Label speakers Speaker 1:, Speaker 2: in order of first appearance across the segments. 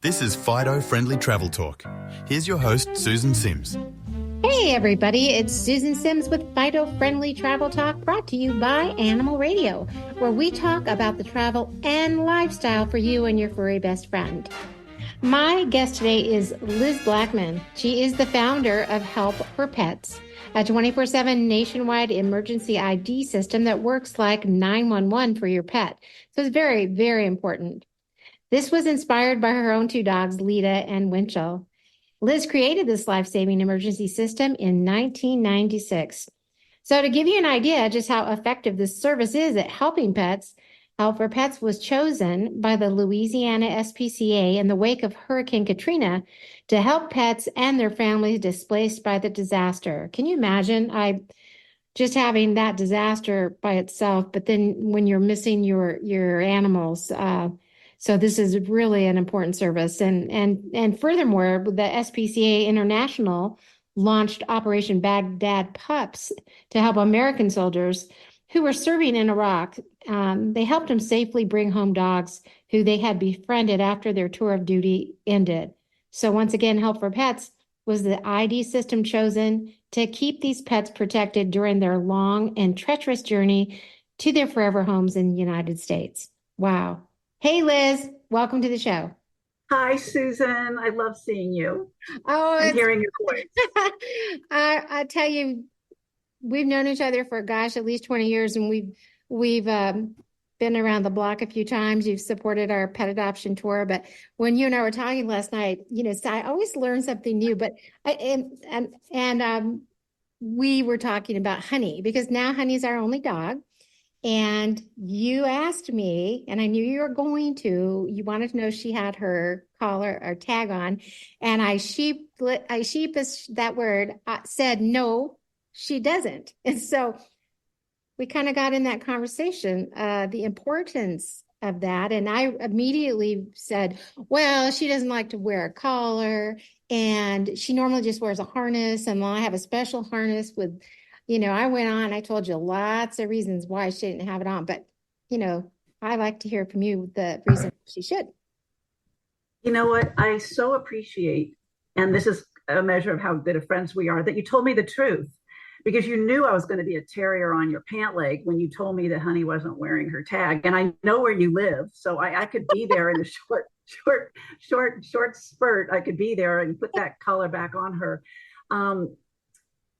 Speaker 1: This is Fido Friendly Travel Talk. Here's your host, Susan Sims.
Speaker 2: Hey everybody, it's Susan Sims with Fido Friendly Travel Talk, brought to you by Animal Radio, where we talk about the travel and lifestyle for you and your furry best friend. My guest today is Liz Blackman. She is the founder of Help4Pets, a 24/7 nationwide emergency ID system that works like 911 for your pet. So it's very, very important. This was inspired by her own two dogs, Lita and Winchell. Liz created this life-saving emergency system in 1996. So to give you an idea just how effective this service is at helping pets, Help4Pets was chosen by the Louisiana SPCA in the wake of Hurricane Katrina to help pets and their families displaced by the disaster. Can you imagine? Just having that disaster by itself, but then when you're missing your animals, so this is really an important service. And furthermore, the SPCA International launched Operation Baghdad Pups to help American soldiers who were serving in Iraq. They helped them safely bring home dogs who they had befriended after their tour of duty ended. So once again, Help4Pets was the ID system chosen to keep these pets protected during their long and treacherous journey to their forever homes in the United States. Wow. Hey, Liz, welcome to the show.
Speaker 3: Hi, Susan. I love seeing you.
Speaker 2: Oh,
Speaker 3: and hearing your voice.
Speaker 2: I tell you, we've known each other for, gosh, at least 20 years, and we've been around the block a few times. You've supported our pet adoption tour, but when you and I were talking last night, so I always learn something new. But we were talking about Honey, because now Honey's our only dog. And you asked me, and I knew you were going to, you wanted to know if she had her collar or tag on. And I sheepish, that word, said, no, she doesn't. And so we kind of got in that conversation, the importance of that. And I immediately said, well, she doesn't like to wear a collar, and she normally just wears a harness. And I have a special harness with, I went on, I told you lots of reasons why she didn't have it on, but, I like to hear from you the reason she should.
Speaker 3: You know what? I so appreciate, and this is a measure of how good of friends we are, that you told me the truth, because you knew I was going to be a terrier on your pant leg when you told me that Honey wasn't wearing her tag. And I know where you live, so I could be there in a short spurt. I could be there and put that collar back on her.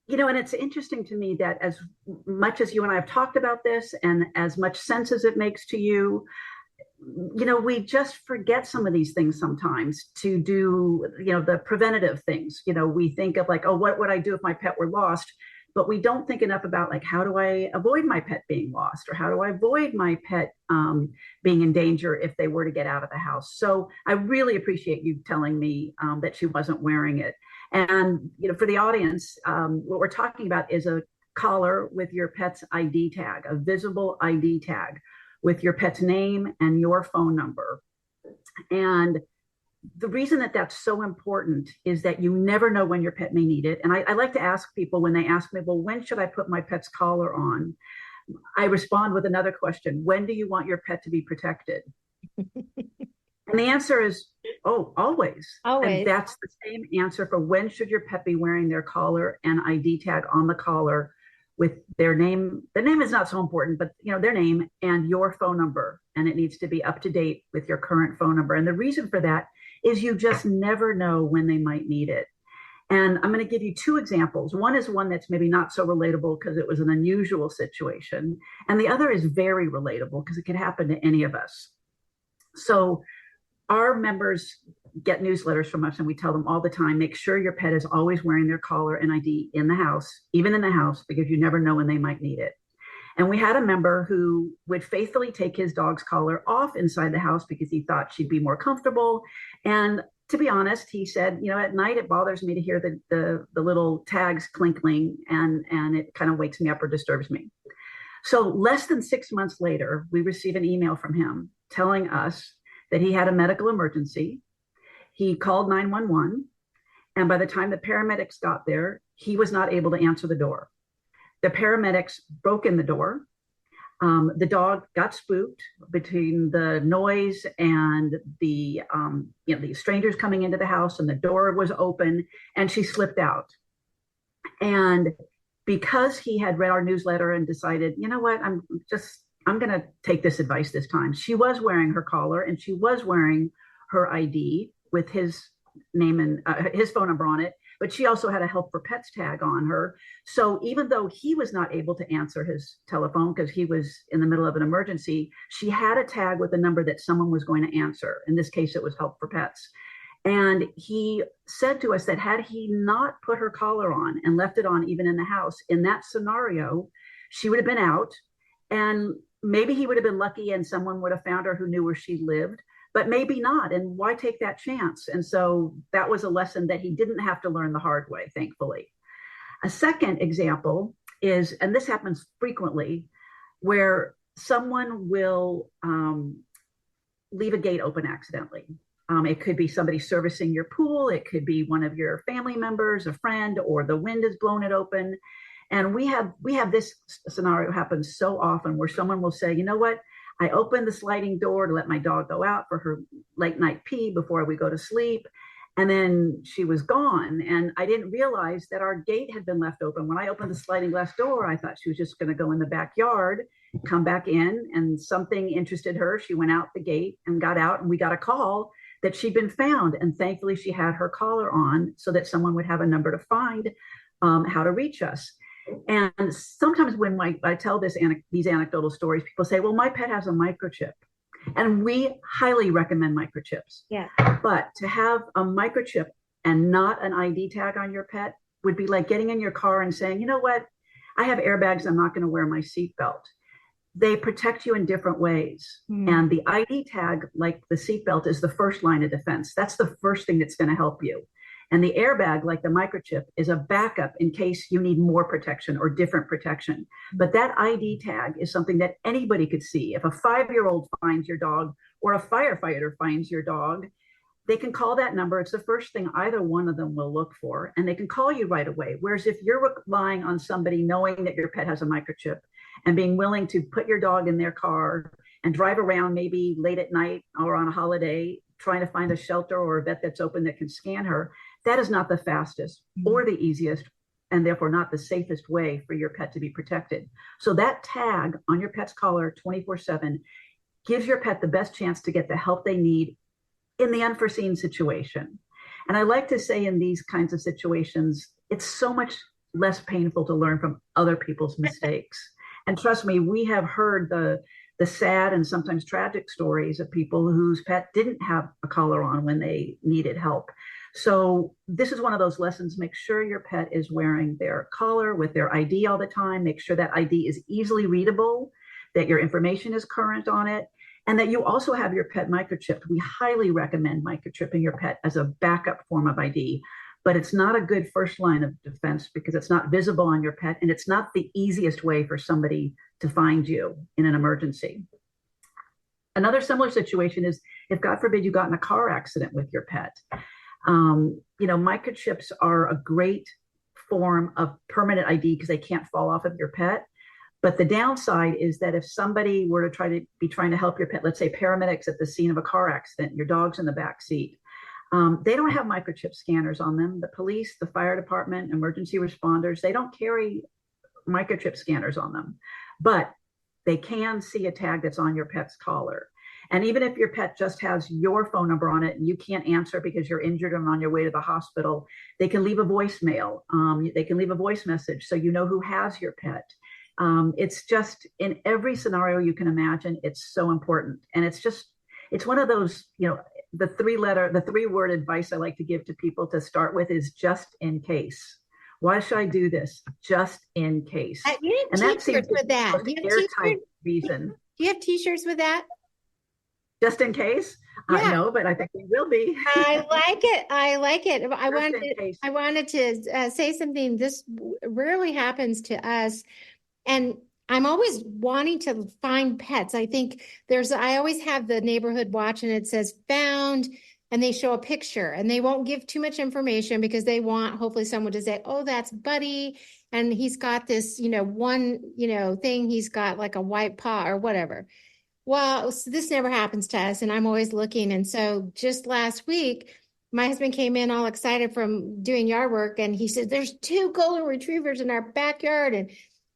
Speaker 3: And it's interesting to me that as much as you and I have talked about this, and as much sense as it makes to you, we just forget some of these things sometimes to do, the preventative things. We think of like, oh, what would I do if my pet were lost? But we don't think enough about, like, how do I avoid my pet being lost, or how do I avoid my pet being in danger if they were to get out of the house? So I really appreciate you telling me that she wasn't wearing it. And, for the audience, what we're talking about is a collar with your pet's ID tag, a visible ID tag with your pet's name and your phone number. And the reason that that's so important is that you never know when your pet may need it. And I like to ask people, when they ask me, well, when should I put my pet's collar on? I respond with another question. When do you want your pet to be protected? And the answer is, always.
Speaker 2: Always.
Speaker 3: And that's the same answer for when should your pet be wearing their collar and ID tag on the collar with their name. The name is not so important, but their name and your phone number. And it needs to be up to date with your current phone number. And the reason for that is you just never know when they might need it. And I'm going to give you two examples. One is one that's maybe not so relatable because it was an unusual situation. And the other is very relatable because it can happen to any of us. So our members get newsletters from us, and we tell them all the time, make sure your pet is always wearing their collar and ID in the house, even in the house, because you never know when they might need it. And we had a member who would faithfully take his dog's collar off inside the house because he thought she'd be more comfortable. And to be honest, he said, at night it bothers me to hear the little tags clinkling, and it kind of wakes me up or disturbs me. So less than 6 months later, we received an email from him telling us that he had a medical emergency. He called 911, and by the time the paramedics got there, he was not able to answer the door. The paramedics broke in the door. The dog got spooked between the noise and the strangers coming into the house, and the door was open, and she slipped out. And because he had read our newsletter and decided, you know what, I'm going to take this advice this time. She was wearing her collar, and she was wearing her ID with his name and his phone number on it. But she also had a Help4Pets tag on her. So even though he was not able to answer his telephone because he was in the middle of an emergency, she had a tag with a number that someone was going to answer. In this case, it was Help4Pets. And he said to us that had he not put her collar on and left it on even in the house, in that scenario, she would have been out. And maybe he would have been lucky and someone would have found her who knew where she lived. But maybe not. And why take that chance? And so that was a lesson that he didn't have to learn the hard way, thankfully. A second example is, and this happens frequently, where someone will leave a gate open accidentally. It could be somebody servicing your pool. It could be one of your family members, a friend, or the wind has blown it open. And we have this scenario happen so often where someone will say, you know what? I opened the sliding door to let my dog go out for her late night pee before we go to sleep. And then she was gone. And I didn't realize that our gate had been left open. When I opened the sliding glass door, I thought she was just going to go in the backyard, come back in, and something interested her. She went out the gate and got out, and we got a call that she'd been found. And thankfully, she had her collar on so that someone would have a number to find how to reach us. And sometimes when I tell these anecdotal stories, people say, well, my pet has a microchip. And we highly recommend microchips.
Speaker 2: Yeah.
Speaker 3: But to have a microchip and not an ID tag on your pet would be like getting in your car and saying, you know what, I have airbags, I'm not going to wear my seatbelt. They protect you in different ways. And the ID tag, like the seatbelt, is the first line of defense. That's the first thing that's going to help you. And the airbag, like the microchip, is a backup in case you need more protection or different protection. But that ID tag is something that anybody could see. If a 5-year-old finds your dog or a firefighter finds your dog, they can call that number. It's the first thing either one of them will look for, and they can call you right away. Whereas if you're relying on somebody knowing that your pet has a microchip and being willing to put your dog in their car and drive around maybe late at night or on a holiday, trying to find a shelter or a vet that's open that can scan her, that is not the fastest or the easiest, and therefore not the safest way for your pet to be protected. So that tag on your pet's collar 24/7 gives your pet the best chance to get the help they need in the unforeseen situation. And I like to say in these kinds of situations, it's so much less painful to learn from other people's mistakes. And trust me, we have heard the sad and sometimes tragic stories of people whose pet didn't have a collar on when they needed help. So this is one of those lessons. Make sure your pet is wearing their collar with their ID all the time. Make sure that ID is easily readable, that your information is current on it, and that you also have your pet microchipped. We highly recommend microchipping your pet as a backup form of ID, but it's not a good first line of defense because it's not visible on your pet, and it's not the easiest way for somebody to find you in an emergency. Another similar situation is if, God forbid, you got in a car accident with your pet. Microchips are a great form of permanent ID because they can't fall off of your pet. But the downside is that if somebody were to trying to help your pet, let's say paramedics at the scene of a car accident, your dog's in the back seat, they don't have microchip scanners on them. The police, the fire department, emergency responders, they don't carry microchip scanners on them, but they can see a tag that's on your pet's collar. And even if your pet just has your phone number on it and you can't answer because you're injured and on your way to the hospital, they can leave a voicemail. They can leave a voice message so you know who has your pet. It's just in every scenario you can imagine, it's so important. And it's one of those, the 3-word advice I like to give to people to start with is just in case. Why should I do this? Just in case.
Speaker 2: You have t-shirts with that.
Speaker 3: Reason.
Speaker 2: Do you have t-shirts with that?
Speaker 3: Just in case?
Speaker 2: Yeah.
Speaker 3: No, but I think we will be.
Speaker 2: I like it. I wanted to say something. This rarely happens to us. And I'm always wanting to find pets. I think I always have the neighborhood watch and it says found and they show a picture, and they won't give too much information because they want hopefully someone to say, oh, that's Buddy, and he's got this, one, thing, he's got like a white paw or whatever. Well, so this never happens to us, and I'm always looking. And so just last week, my husband came in all excited from doing yard work, and he said, there's 2 golden retrievers in our backyard.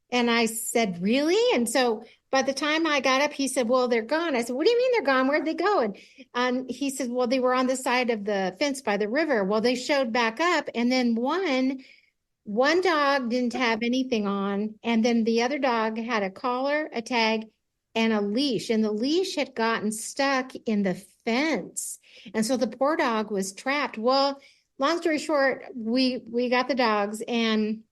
Speaker 2: And I said, really? And so by the time I got up, he said, well, they're gone. I said, what do you mean they're gone? Where'd they go? And he said, well, they were on the side of the fence by the river. Well, they showed back up, and then one dog didn't have anything on, and then the other dog had a collar, a tag, and a leash, and the leash had gotten stuck in the fence. And so the poor dog was trapped. Well, long story short, we got the dogs, and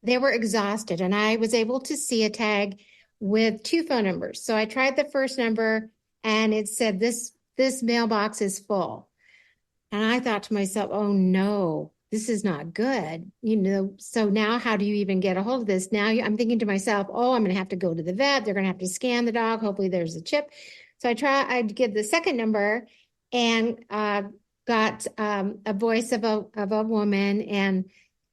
Speaker 2: they were exhausted, and I was able to see a tag with 2 phone numbers. So I tried the first number, and it said, this mailbox is full. And I thought to myself, oh no, this is not good. So now how do you even get a hold of this? Now I'm thinking to myself, oh, I'm going to have to go to the vet. They're going to have to scan the dog. Hopefully there's a chip. So I'd give the second number, and got a voice of a woman, and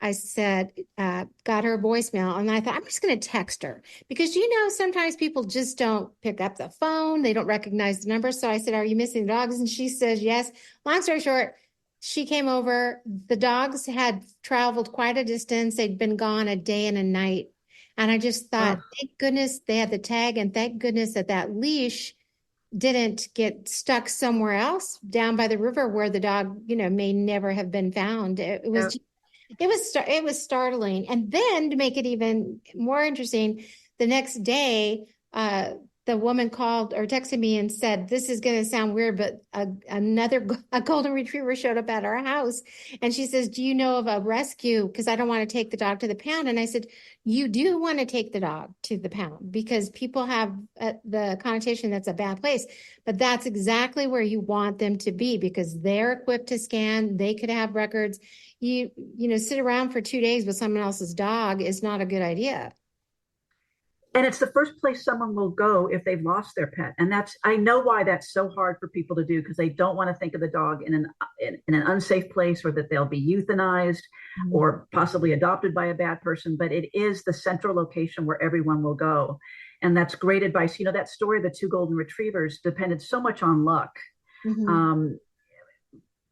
Speaker 2: I said, got her voicemail, and I thought, I'm just going to text her because, sometimes people just don't pick up the phone. They don't recognize the number. So I said, are you missing the dogs? And she says, yes. Long story short, she came over. The dogs had traveled quite a distance. They'd been gone a day and a night. And I just thought, thank goodness they had the tag, and thank goodness that leash didn't get stuck somewhere else down by the river where the dog, may never have been found. It was startling. And then to make it even more interesting, the next day, the woman called or texted me and said, this is going to sound weird, but a golden retriever showed up at our house. And she says, do you know of a rescue? Because I don't want to take the dog to the pound. And I said, you do want to take the dog to the pound because people have the connotation that's a bad place. But that's exactly where you want them to be because they're equipped to scan. They could have records. You sit around for 2 days with someone else's dog is not a good idea.
Speaker 3: And it's the first place someone will go if they've lost their pet. And I know why that's so hard for people to do because they don't want to think of the dog in an unsafe place or that they'll be euthanized or possibly adopted by a bad person. But it is the central location where everyone will go. And that's great advice. That story of the 2 golden retrievers depended so much on luck. Mm-hmm.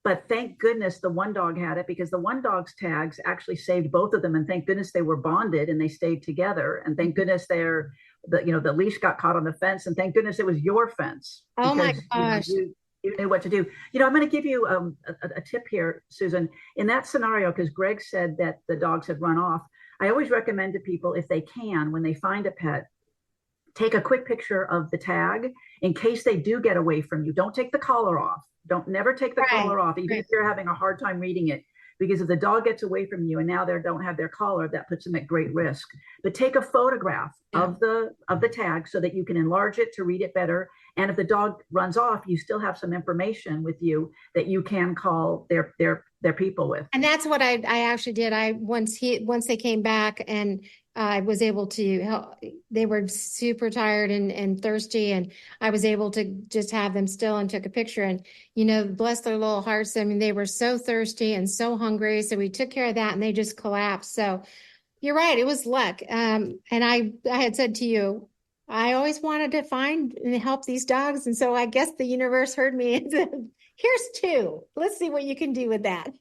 Speaker 3: But thank goodness the one dog had it because the one dog's tags actually saved both of them. And thank goodness they were bonded and they stayed together. And thank goodness the leash got caught on the fence. And thank goodness it was your fence.
Speaker 2: Oh my gosh.
Speaker 3: You knew what to do. I'm going to give you a tip here, Susan. In that scenario, because Greg said that the dogs had run off, I always recommend to people if they can, when they find a pet, take a quick picture of the tag in case they do get away from you. Don't take the collar off. Never take the collar off, even if you're having a hard time reading it, because if the dog gets away from you and now they don't have their collar, that puts them at great risk. But take a photograph of the tag so that you can enlarge it to read it better. And if the dog runs off, you still have some information with you that you can call their people with. And
Speaker 2: that's what I actually did. Once they came back and I was able to help. They were super tired and thirsty, and I was able to just have them still and took a picture. And, bless their little hearts. I mean, they were so thirsty and so hungry. So we took care of that and they just collapsed. So you're right. It was luck. And I had said to you, I always wanted to find and help these dogs. And so I guess the universe heard me and said, here's 2. Let's see what you can do with that.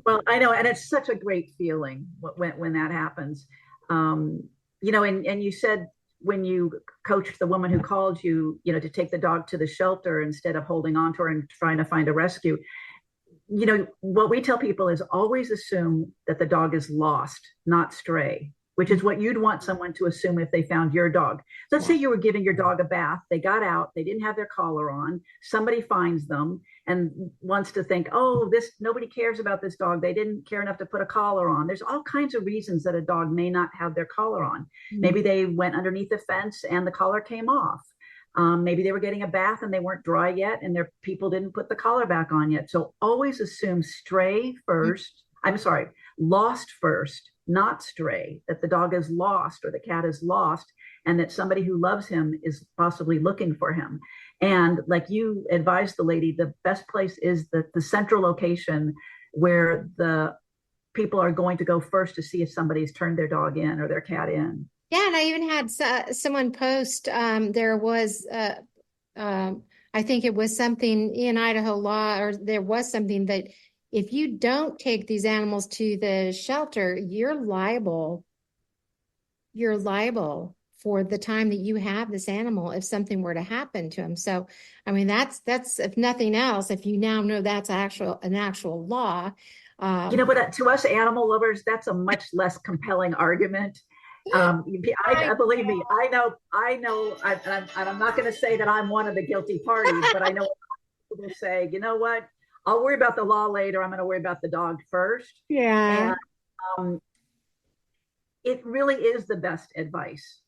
Speaker 3: Well, I know. And it's such a great feeling when that happens. And you said when you coached the woman who called you, to take the dog to the shelter instead of holding on to her and trying to find a rescue. What we tell people is always assume that the dog is lost, not stray, which is what you'd want someone to assume if they found your dog. Let's say you were giving your dog a bath. They got out. They didn't have their collar on. Somebody finds them and wants to think, oh, nobody cares about this dog. They didn't care enough to put a collar on. There's all kinds of reasons that a dog may not have their collar on. Mm-hmm. Maybe they went underneath the fence and the collar came off. Maybe they were getting a bath and they weren't dry yet and their people didn't put the collar back on yet. So always assume stray first. Mm-hmm. Lost first, not stray, that the dog is lost or the cat is lost and that somebody who loves him is possibly looking for him. And like you advised the lady, the best place is the central location where the people are going to go first to see if somebody's turned their dog in or their cat in.
Speaker 2: Yeah, and I even had someone post, there was, I think it was something in Idaho law, or there was something that if you don't take these animals to the shelter, you're liable for the time that you have this animal if something were to happen to him. So, I mean, that's if nothing else, if you now know that's an actual law.
Speaker 3: But to us animal lovers, that's a much less compelling argument. Believe me, I know, and I'm not going to say that I'm one of the guilty parties, but I know people say, you know what, I'll worry about the law later. I'm going to worry about the dog first.
Speaker 2: Yeah.
Speaker 3: And it really is the best advice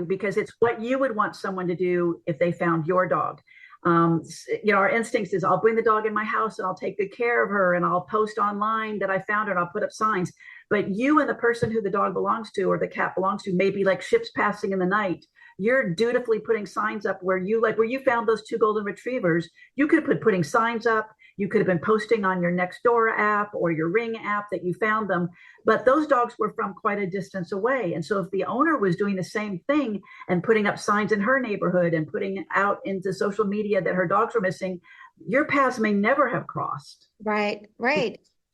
Speaker 3: because it's what you would want someone to do if they found your dog. Our instincts is I'll bring the dog in my house and I'll take good care of her and I'll post online that I found her and I'll put up signs. But you and the person who the dog belongs to or the cat belongs to may be like ships passing in the night. You're dutifully putting signs up where you found those 2 golden retrievers. You could have been putting signs up. You could have been posting on your Nextdoor app or your Ring app that you found them. But those dogs were from quite a distance away. And so if the owner was doing the same thing and putting up signs in her neighborhood and putting out into social media that her dogs were missing, your paths may never have crossed.
Speaker 2: Right.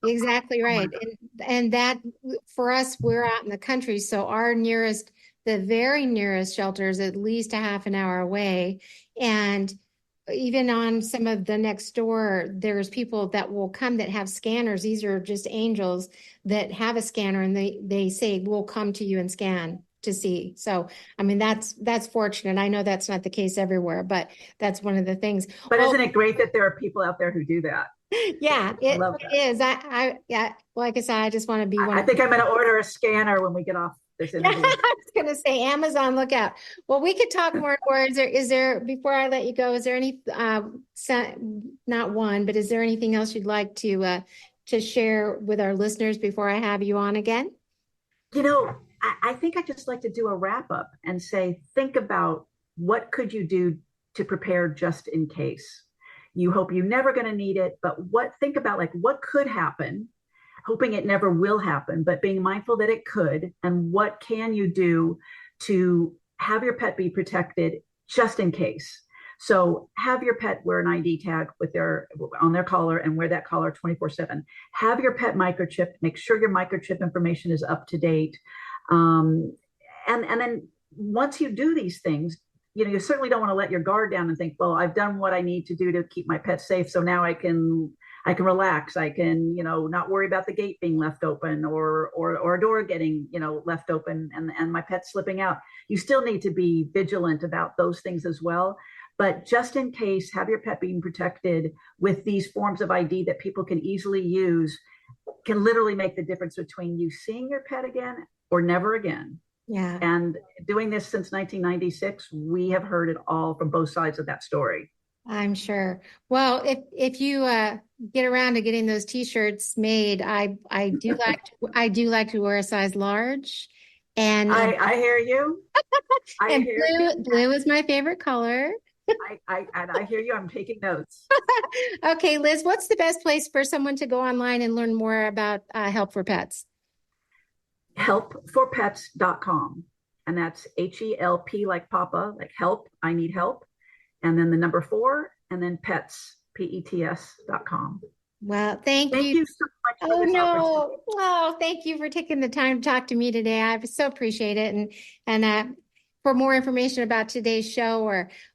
Speaker 2: Exactly right. And that for us, we're out in the country. So the very nearest shelter is at least a half an hour away. And even on some of the next door, there's people that will come that have scanners. These are just angels that have a scanner and they say, we'll come to you and scan to see. So, I mean, that's fortunate. I know that's not the case everywhere, but that's one of the things.
Speaker 3: But isn't it great that there are people out there who do that?
Speaker 2: Yeah, it is. Like I said, I just want to be one.
Speaker 3: I think I'm going to order a scanner when we get off this interview.
Speaker 2: I was going to say Amazon, look out. Well, we could talk more. Is there, before I let you go, is there any, not one, but is there anything else you'd like to share with our listeners before I have you on again?
Speaker 3: I think I'd just like to do a wrap up and say, think about what could you do to prepare just in case. You hope you're never going to need it, but think about like what could happen, hoping it never will happen, but being mindful that it could, and what can you do to have your pet be protected just in case. So have your pet wear an ID tag on their collar and wear that collar 24/7. Have your pet microchip, make sure your microchip information is up to date. And then once you do these things, you certainly don't want to let your guard down and think, well, I've done what I need to do to keep my pet safe. So now I can relax. I can, not worry about the gate being left open or a door getting, left open and my pet slipping out. You still need to be vigilant about those things as well. But just in case, have your pet being protected with these forms of ID that people can easily use, can literally make the difference between you seeing your pet again or never again.
Speaker 2: Yeah.
Speaker 3: And doing this since 1996, we have heard it all from both sides of that story.
Speaker 2: I'm sure. Well, if you get around to getting those T-shirts made, I do like to wear a size large. And
Speaker 3: I hear you.
Speaker 2: Blue is my favorite color.
Speaker 3: I hear you. I'm taking notes.
Speaker 2: Okay, Liz, what's the best place for someone to go online and learn more about Help4Pets?
Speaker 3: Help4Pets.com. And that's HELP like Papa, like help, I need help. And then the number 4, and then pets, PETS.com.
Speaker 2: Well, thank you.
Speaker 3: Thank you so much for this opportunity.
Speaker 2: Oh, thank you for taking the time to talk to me today. I so appreciate it. And for more information about today's show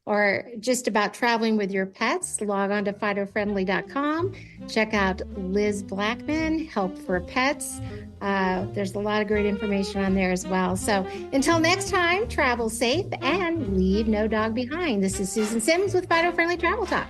Speaker 2: or just about traveling with your pets, log on to FidoFriendly.com. Check out Liz Blackman, Help4Pets. There's a lot of great information on there as well. So until next time, travel safe and leave no dog behind. This is Susan Sims with Fido Friendly Travel Talk.